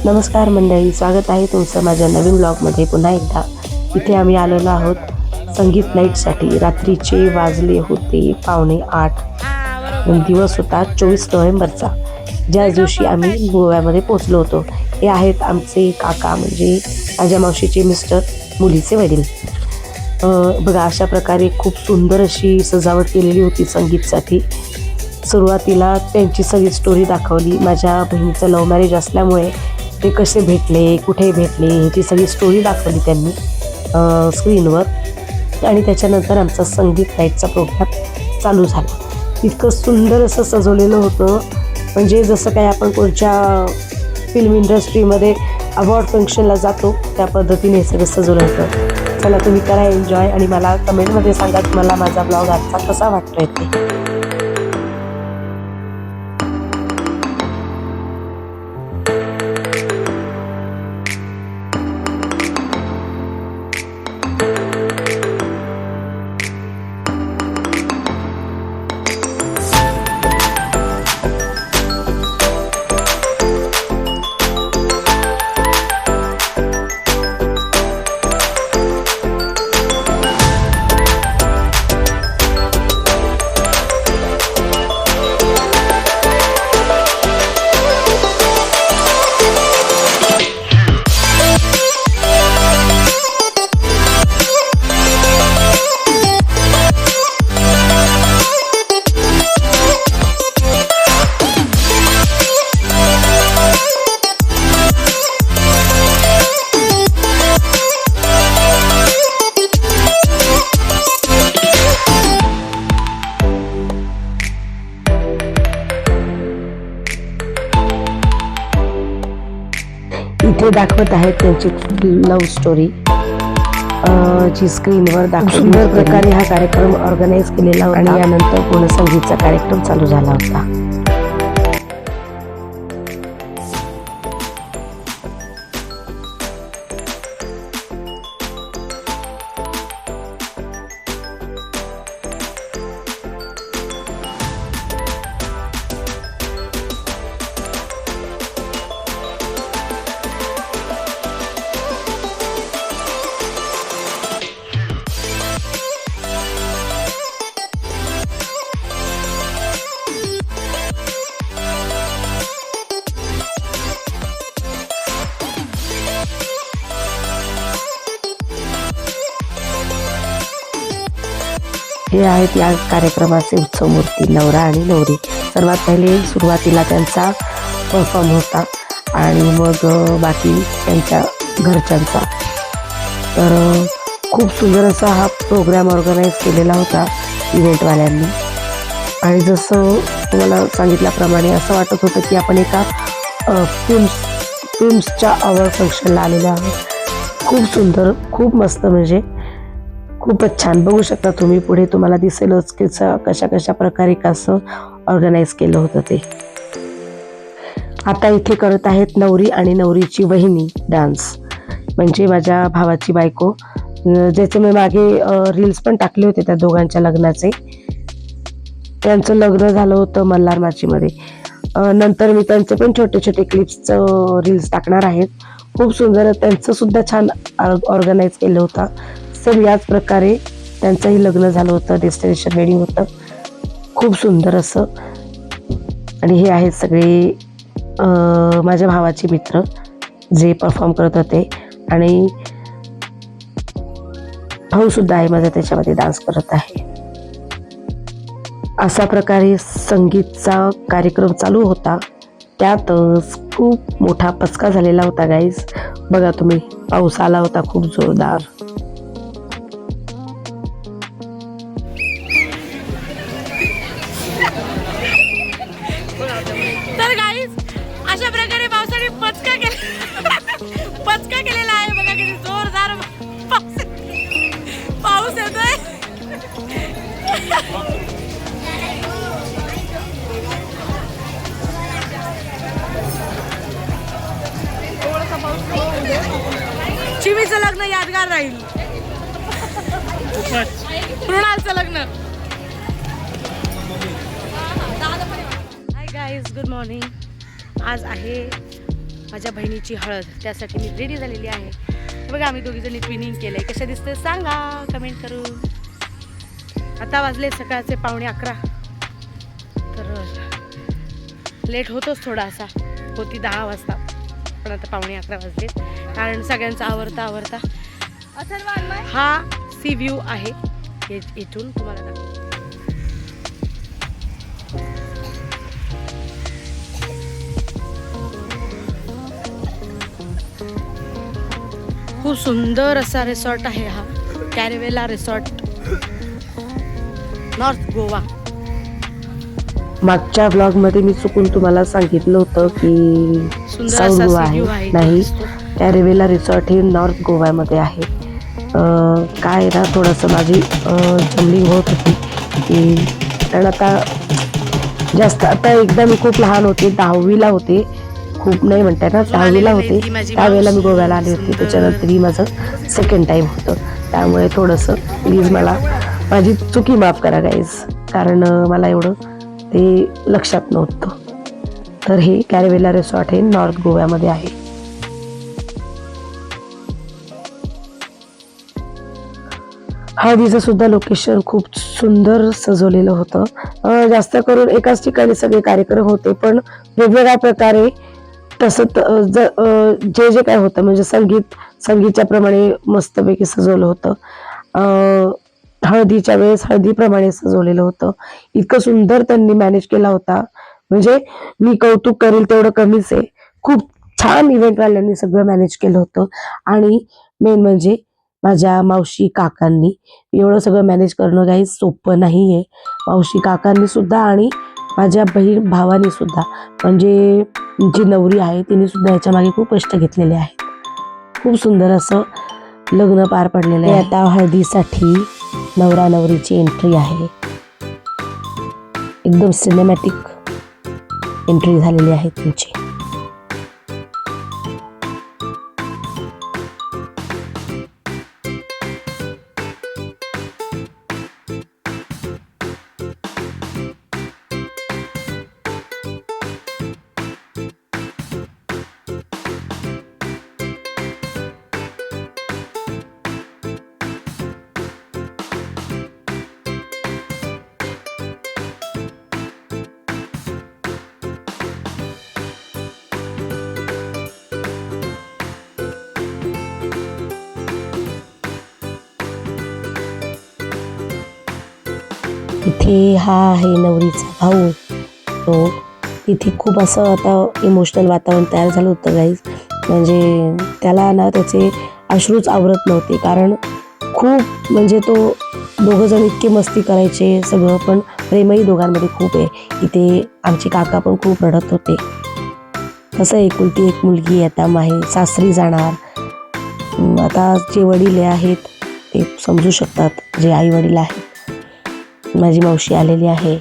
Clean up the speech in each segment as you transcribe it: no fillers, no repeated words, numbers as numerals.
नमस्कार मंडळी, स्वागत आहे तुमचं माझ्या नवीन ब्लॉगमध्ये पुन्हा एकदा. इथे आम्ही आलेलो आहोत संगीत नाईटसाठी. रात्रीचे वाजले होते 7:45. दिवस होता 24 नोव्हेंबरचा, ज्याच दिवशी आम्ही गोव्यामध्ये पोचलो होतो. हे आहेत आमचे काका, म्हणजे माझ्या मावशीचे मिस्टर, मुलीचे वडील. बघा, अशा प्रकारे खूप सुंदर अशी सजावट केलेली होती संगीतसाठी. सुरुवातीला त्यांची सगळी स्टोरी दाखवली. माझ्या बहिणीचं लव्ह मॅरेज असल्यामुळे ते कसे भेटले, कुठे भेटले, ह्याची सगळी स्टोरी दाखवली त्यांनी स्क्रीनवर. आणि त्याच्यानंतर आमचा संगीत नाईटचा प्रोग्राम चालू झाला. इतकं सुंदर असं सजवलेलं होतं, म्हणजे जसं काय आपण कोणत्या फिल्म इंडस्ट्रीमध्ये अवॉर्ड फंक्शनला जातो त्या पद्धतीने हे सगळं सजवलं होतं. चला, तुम्ही करा एन्जॉय आणि मला कमेंटमध्ये सांगा तुम्हाला माझा ब्लॉग आजचा कसा वाटतोय ते. इथे दाखवत आहेत त्यांची लव्ह स्टोरी, जी स्क्रीनवर दाखवली. सुंदर प्रकारे हा कार्यक्रम ऑर्गनाईज केलेला होता आणि यानंतर पूर्ण संगीतचा कार्यक्रम चालू झाला होता. हे आहेत या कार्यक्रमाचे उत्सव मूर्ती, नवरा आणि नवरी. सर्वात पहिले सुरुवातीला त्यांचा परफॉर्म होता आणि मग बाकी त्यांच्या घरच्यांचा. तर खूप सुंदर असा हा प्रोग्राम ऑर्गनाईज केलेला होता इव्हेंटवाल्यांनी. आणि जसं तुम्हाला सांगितल्याप्रमाणे असं वाटत होतं की आपण एका फिल्म्सच्या अवॉर्ड फंक्शनला आलेलो आहोत. खूप सुंदर, खूप मस्त, म्हणजे खूपच छान. बघू शकता तुम्ही, पुढे तुम्हाला दिसेलच की कशा कशा प्रकारे कसं ऑर्गनाईज केलं होतं ते. आता इथे करत आहेत नवरी आणि नवरीची वहिनी डान्स, म्हणजे माझ्या भावाची बायको, ज्याचे मी मागे रील्स पण टाकले होते त्या दोघांच्या लग्नाचे. त्यांचं लग्न झालं होतं मल्हार माचीमध्ये. नंतर मी त्यांचे पण छोटे छोटे क्लिप्सचं रील्स टाकणार आहेत. खूप सुंदर त्यांचं सुद्धा छान ऑर्गनाईज केलं होतं. सेम याच प्रकारे त्यांचंही लग्न झालं होतं, डेस्टिनेशन वेडिंग होतं. खूप सुंदर असं. आणि हे आहेत सगळे माझ्या भावाचे मित्र जे परफॉर्म करत होते. आणि भाऊ सुद्धा आहे माझा, त्याच्यामध्ये डान्स करत आहे. अशा प्रकारे संगीतचा कार्यक्रम चालू होता. त्यातच खूप मोठा पचका झालेला होता गाईज. बघा तुम्ही, पाऊस आला होता खूप जोरदार. तर गाईज, अशा प्रकारे पावसाने पचका केलेला आहे. बघा किती जोरदार पाऊस येतोय. चिवीचं लग्न यादगार राहील. मृणालचं लग्न. Hi guys, good morning. आज आहे माझ्या बहिणीची हळद, त्यासाठी मी रेडी झालेली आहे. हे बघा, आम्ही दोघीजणी ट्विनिंग केलं आहे. कशा दिसते सांगा कमेंट करून. आता वाजले सकाळचे 11:15. तर लेट होतोच थोडासा, होती 10 वाजता, पण आता 11:15 वाजले. कारण सगळ्यांचा आवरता हा सी व्ह्यू आहे. हे इथून तुम्हाला दाखवतो. खूप सुंदर असा रिसॉर्ट आहे हा, कॅरेवेला रिसॉर्ट, नॉर्थ गोवा. मागच्या व्लॉगमध्ये मी चुकून तुम्हाला सांगितलं होतं की सुंदर साऊथ असा गोवा सी व्ह्यू आहे. आहे. नाही, कॅरेवेला रिसॉर्ट हे नॉर्थ गोव्यामध्ये आहे. काय ना थोडंसं माझी जमलिंग होत होती की, कारण आता जास्त, आता एकदा मी खूप लहान होते, 10वीला होते, खूप नाही म्हणताय ना, 10वीला होते, त्यावेळेला मी गोव्याला आले होते. त्याच्यानंतर ही माझं सेकंड टाईम होतं. त्यामुळे थोडंसं प्लीज मला माझी चुकी माफ करा गाईज, कारण मला एवढं ते लक्षात नव्हतं. तर हे कॅरेवेला रिसॉर्ट हे नॉर्थ गोव्यामध्ये आहे. हळदीचं सुद्धा लोकेशन खूप सुंदर सजवलेलं होतं. जास्त करून एकाच ठिकाणी सगळे कार्यक्रम होते, पण वेगवेगळ्या प्रकारे तसं जे जे काय होतं म्हणजे संगीतच्या प्रमाणे मस्तपैकी सजवलं होतं. हळदीच्या वेळेस हळदीप्रमाणे सजवलेलं होतं. इतकं सुंदर त्यांनी मॅनेज केला होता, म्हणजे मी कौतुक करेल तेवढं कमीच आहे. खूप छान इव्हेंटवाल्यांनी सगळं मॅनेज केलं होतं. आणि मेन म्हणजे माझ्या मावशी काकांनी एवढं सगळं मॅनेज करणं काही सोपं नाही आहे. मावशी काकांनी सुद्धा आणि माझ्या बहीण भावानी सुद्धा, म्हणजे जी नवरी आहे तिने सुद्धा याच्या मागे खूप कष्ट घेतलेले आहेत. खूप सुंदर असं लग्न पार पडलेलं आहे. आता हळदीसाठी नवरा नवरीची एंट्री आहे. एकदम सिनेमॅटिक एंट्री झालेली आहे त्यांची. इथे हा आहे नवरीचा भाऊ. तो तिथे खूप असं आता इमोशनल वातावरण तयार झालं होतं गाईज. म्हणजे त्याला ना त्याचे अश्रूच आवरत नव्हते, कारण खूप म्हणजे तो दोघं जण इतके मस्ती करायचे सगळं, पण प्रेमही दोघांमध्ये खूप आहे. इथे आमचे काका पण खूप रडत होते. कसं एकुलती एक मुलगी आता सासरी जाणार. आता जे वडील आहेत ते समजू शकतात, जे आई वडील आहेत. माझी मावशी आलेली आहे,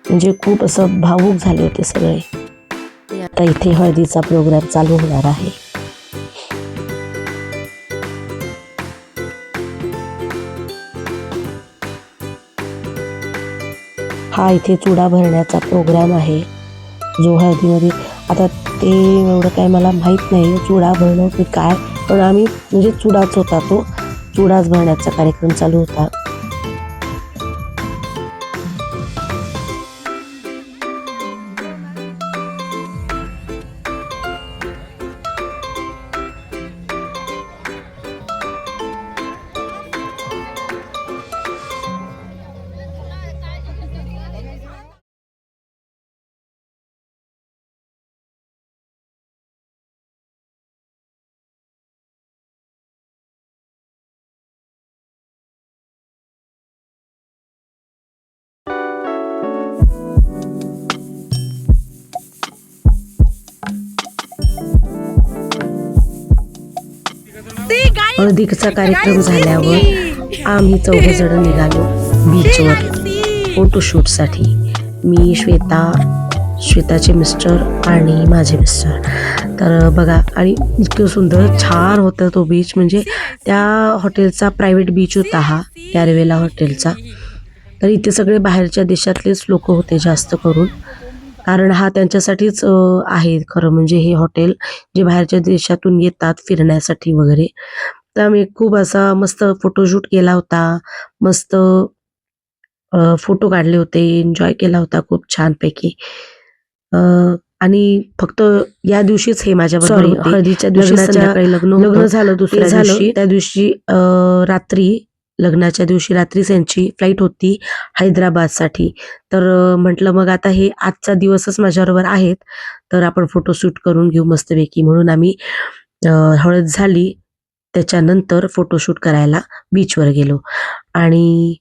म्हणजे खूप असं भावूक झाले होते सगळे. आता इथे हळदीचा प्रोग्राम चालू होणार आहे. हा इथे चुडा भरण्याचा प्रोग्राम आहे, जो हळदीमध्ये. आता ते एवढं काय मला माहीत नाही चुडा भरणं की काय, पण आम्ही म्हणजे चुडाच होता, तो चुडाच भरण्याचा कार्यक्रम चालू होता. हळदीचा कार्यक्रम झाल्यावर आम्ही 4 जण निघालो बीचवर फोटोशूटसाठी. मी, श्वेताचे मिस्टर आणि माझे मिस्टर. तर बघा, आणि इतकं सुंदर छान होतं तो बीच. म्हणजे त्या हॉटेलचा प्रायव्हेट बीच होता हा, कॅरेवेला हॉटेलचा. तर इथे सगळे बाहेरच्या देशातलेच लोक होते जास्त करून. कारण हा त्यांच्यासाठीच आहे खरं म्हणजे हे हॉटेल, जे बाहेरच्या देशातून येतात फिरण्यासाठी वगैरे. तर आम्ही खूप असा मस्त फोटोशूट केला होता. मस्त फोटो काढले होते, एन्जॉय केला होता खूप छानपैकी. अ, आणि फक्त या दिवशीच हे माझ्याबरोबर होते. हळदीच्या दिवशी संध्याकाळी लग्न झालं दुसऱ्या दिवशी. त्या दिवशी रात्री लग्नाच्या दिवशी रात्रीच यांची फ्लाईट होती हैदराबादसाठी. तर म्हटलं मग आता हे आजचा दिवसच माझ्याबरोबर आहेत, तर आपण फोटोशूट करून घेऊ मस्तपैकी. म्हणून आम्ही हळद झाली त्याच्यानंतर फोटोशूट करायला बीचवर गेलो. आणि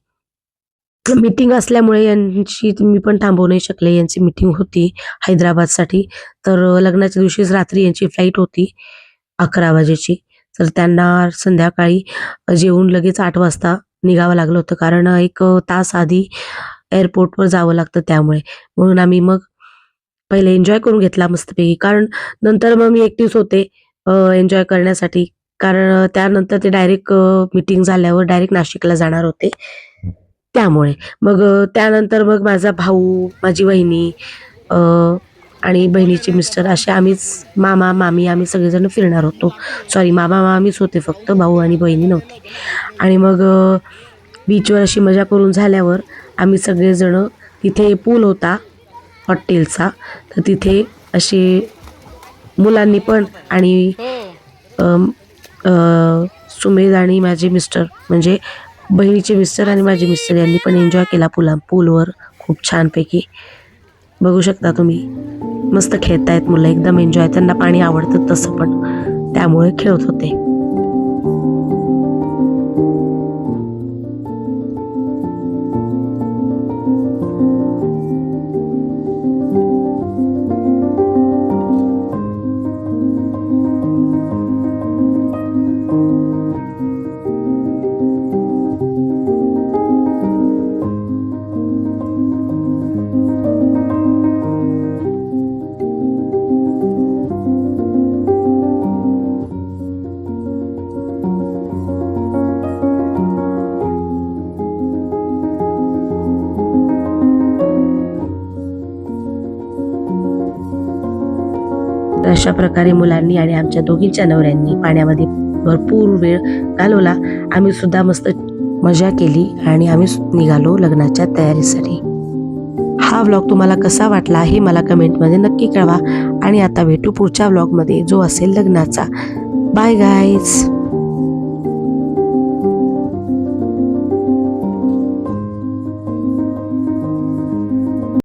मीटिंग असल्यामुळे यांची मी पण थांबवू नाही शकले. यांची मीटिंग होती हैदराबादसाठी. तर लग्नाच्या दिवशीच रात्री यांची फ्लाईट होती 11 वाजेची. तर त्यांना संध्याकाळी जेवून लगेच 8 वाजता निघावं लागलं होतं. कारण एक तास आधी एअरपोर्टवर जावं लागतं त्यामुळे. म्हणून आम्ही मग पहिले एन्जॉय करून घेतला मस्तपैकी. कारण नंतर मग मी एकटीच होते एन्जॉय करण्यासाठी. कारण त्यानंतर ते डायरेक्ट मीटिंग झाल्यावर डायरेक्ट नाशिकला जाणार होते. त्यामुळे. मग त्यानंतर मग माझा भाऊ, माझी वहिनी आणि बहिणीचे मिस्टर असे आम्हीच मामा, मामी आम्ही सगळेजण फिरणार होतो. सॉरी मामा, मामीच होते फक्त, भाऊ आणि बहिणी नव्हती. आणि मग बीचवर अशी मजा करून झाल्यावर आम्ही सगळेजण तिथे पूल होता हॉटेलचा. तर तिथे असे मुलांनी पण आणि सुमेध आणि माझे मिस्टर म्हणजे बहिणीचे मिस्टर आणि माझे मिस्टर यांनी पण एन्जॉय केला पूलवर खूप छानपैकी. बघू शकता तुम्ही मस्त खेळतायत मुलं, एकदम एन्जॉय. त्यांना पाणी आवडतं तसं पण, त्यामुळे खेळत होते. अशा प्रकारे मुलांनी आणि आमच्या दोघींच्या नवऱ्यांनी पाण्यामध्ये भरपूर वेळ घालवला. आम्ही सुद्धा मस्त मजा केली आणि आम्ही निघालो लग्नाच्या तयारीसाठी. हा व्लॉग तुम्हाला कसा वाटला हे मला कमेंटमध्ये नक्की कळवा. आणि आता भेटू पुढच्या व्लॉगमध्ये जो असेल लग्नाचा. Bye guys.